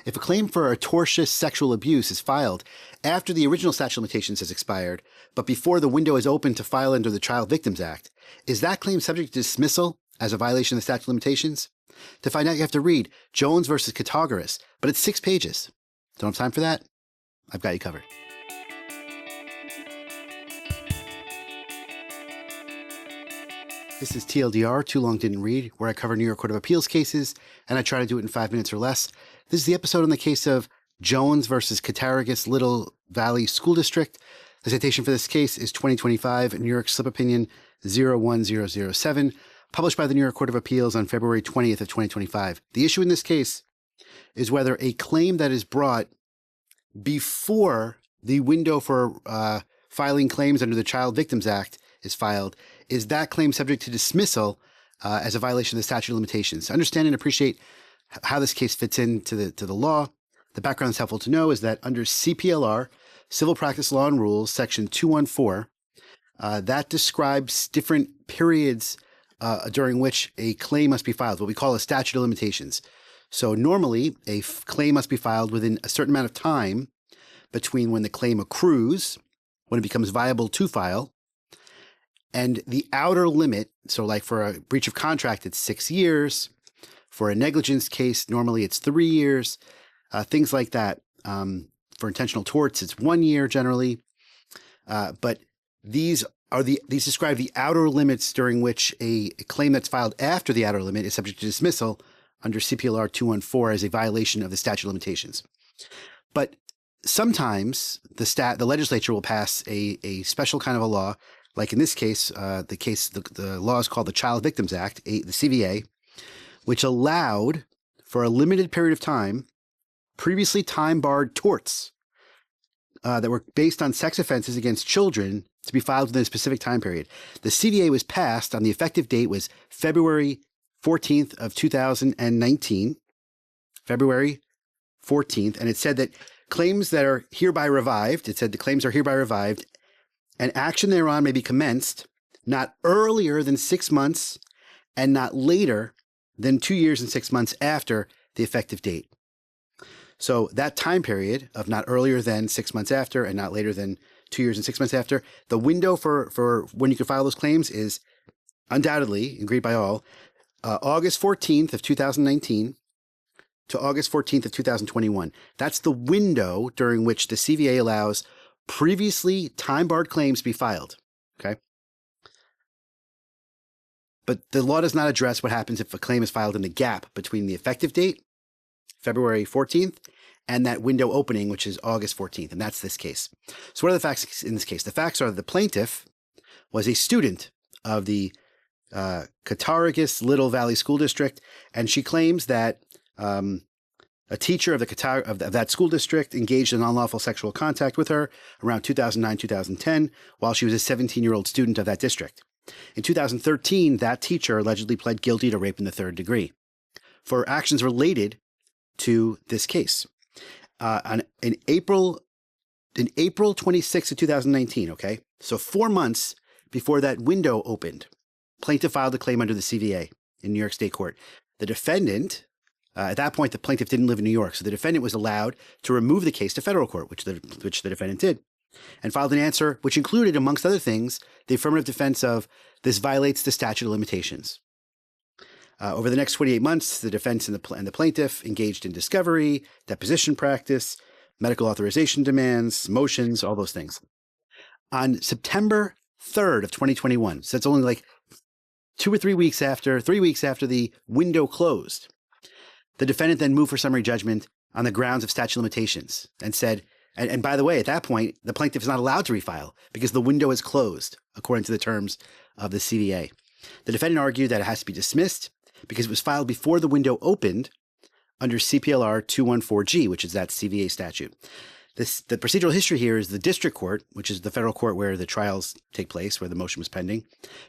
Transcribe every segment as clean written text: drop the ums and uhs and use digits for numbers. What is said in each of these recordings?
If a claim for atrocious sexual abuse is filed after the original statute of limitations has expired, but before the window is open to file under the Child Victims Act, is that claim subject to dismissal as a violation of the statute of limitations? To find out, you have to read Jones versus Cattaraugus, but it's 6 pages. Don't have time for that? I've got you covered. This is TLDR, Too Long Didn't Read, where I cover New York Court of Appeals cases, and I try to do it in 5 minutes or less. This is the episode on the case of Jones versus Cattaraugus-Little Val School District. The citation for this case is 2025 New York Slip Opinion 01007, published by the New York Court of Appeals on February 20th of 2025. The issue in this case is whether a claim that is brought before the window for filing claims under the Child Victims Act is filed, is that claim subject to dismissal as a violation of the statute of limitations? To understand and appreciate how this case fits into the law, the background that's helpful to know is that under CPLR, Civil Practice Law and Rules, Section 214, that describes different periods during which a claim must be filed, what we call a statute of limitations. So normally, a claim must be filed within a certain amount of time between when the claim accrues, when it becomes viable to file, and the outer limit. So like for a breach of contract, it's 6 years. For a negligence case, normally it's 3 years. Things like that. For intentional torts, it's 1 year generally. But these describe the outer limits during which a claim that's filed after the outer limit is subject to dismissal under CPLR 214 as a violation of the statute of limitations. But sometimes the legislature will pass a special kind of a law. Like in this case, the law is called the Child Victims Act, the CVA, which allowed for a limited period of time previously time-barred torts that were based on sex offenses against children to be filed within a specific time period. The CVA was passed on the effective date was February 14th of 2019, February 14th, and it said that claims that are hereby revived, it said the claims are hereby revived, and action thereon may be commenced not earlier than 6 months and not later than 2 years and 6 months after the effective date. So that time period of not earlier than 6 months after and not later than 2 years and 6 months after, the window for when you can file those claims is undoubtedly, agreed by all, August 14th of 2019 to August 14th of 2021. That's the window during which the CVA allows previously time-barred claims to be filed, okay? But the law does not address what happens if a claim is filed in the gap between the effective date, February 14th, and that window opening, which is August 14th, and that's this case. So what are the facts in this case? The facts are the plaintiff was a student of the Cattaraugus-Little Val School District, and she claims that a teacher of that school district engaged in unlawful sexual contact with her around 2009-2010 while she was a 17-year-old student of that district. In 2013, that teacher allegedly pled guilty to rape in the 3rd degree for actions related to this case. In April 26th of 2019, okay, so 4 months before that window opened, plaintiff filed a claim under the CVA in New York State Court. The defendant, at that point, the plaintiff didn't live in New York, so the defendant was allowed to remove the case to federal court, which the defendant did, and filed an answer which included, amongst other things, the affirmative defense of this violates the statute of limitations. Over the next 28 months, the defense and the plaintiff engaged in discovery, deposition practice, medical authorization demands, motions, all those things. On September 3rd of 2021, so it's only like 3 weeks after the window closed, the defendant then moved for summary judgment on the grounds of statute of limitations and said, and by the way, at that point, the plaintiff is not allowed to refile because the window is closed according to the terms of the CVA. The defendant argued that it has to be dismissed because it was filed before the window opened under CPLR 214G, which is that CVA statute. The procedural history here is the district court, which is the federal court where the trials take place, where the motion was pending,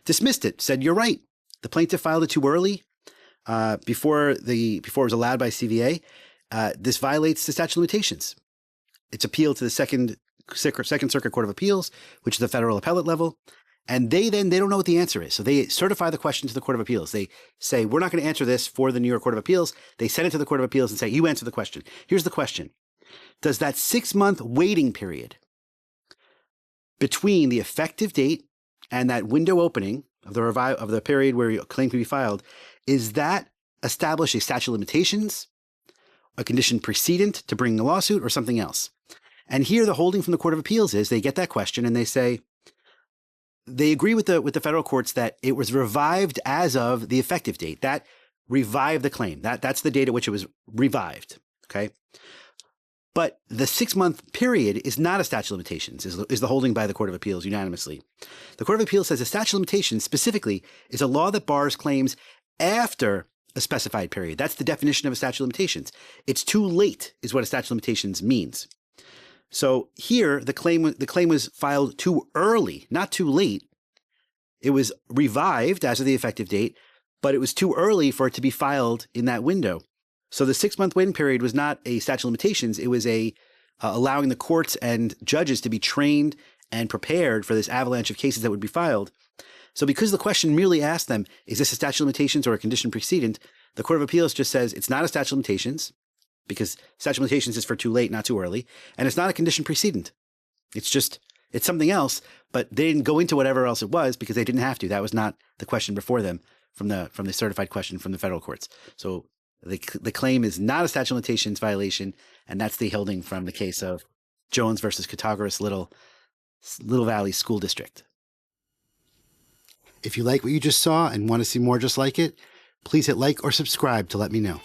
dismissed it, said, you're right. The plaintiff filed it too early before it was allowed by CVA. This violates the statute of limitations. It's appealed to the Second Circuit Court of Appeals, which is the federal appellate level, And they don't know what the answer is. So they certify the question to the Court of Appeals. They say, we're not going to answer this for the New York Court of Appeals. They send it to the Court of Appeals and say, you answer the question. Here's the question. Does that 6-month waiting period between the effective date and that window opening of the period where your claim can be filed, is that establish a statute of limitations, a condition precedent to bringing a lawsuit, or something else? And here the holding from the Court of Appeals is they get that question and they say, they agree with the federal courts that it was revived as of the effective date. That revived the claim. That's the date at which it was revived. Okay. But the 6-month period is not a statute of limitations, is the holding by the Court of Appeals unanimously. The Court of Appeals says a statute of limitations specifically is a law that bars claims after a specified period. That's the definition of a statute of limitations. It's too late is what a statute of limitations means. So here, the claim was filed too early, not too late. It was revived as of the effective date, but it was too early for it to be filed in that window. So the 6-month waiting period was not a statute of limitations. It was allowing the courts and judges to be trained and prepared for this avalanche of cases that would be filed. So because the question merely asked them, is this a statute of limitations or a condition precedent? The Court of Appeals just says it's not a statute of limitations, because statute of limitations is for too late, not too early. And it's not a condition precedent. It's something else, but they didn't go into whatever else it was because they didn't have to. That was not the question before them from the certified question from the federal courts. So the claim is not a statute of limitations violation, and that's the holding from the case of Jones versus Cattaraugus-Little Valley School District. If you like what you just saw and want to see more just like it, please hit like or subscribe to let me know.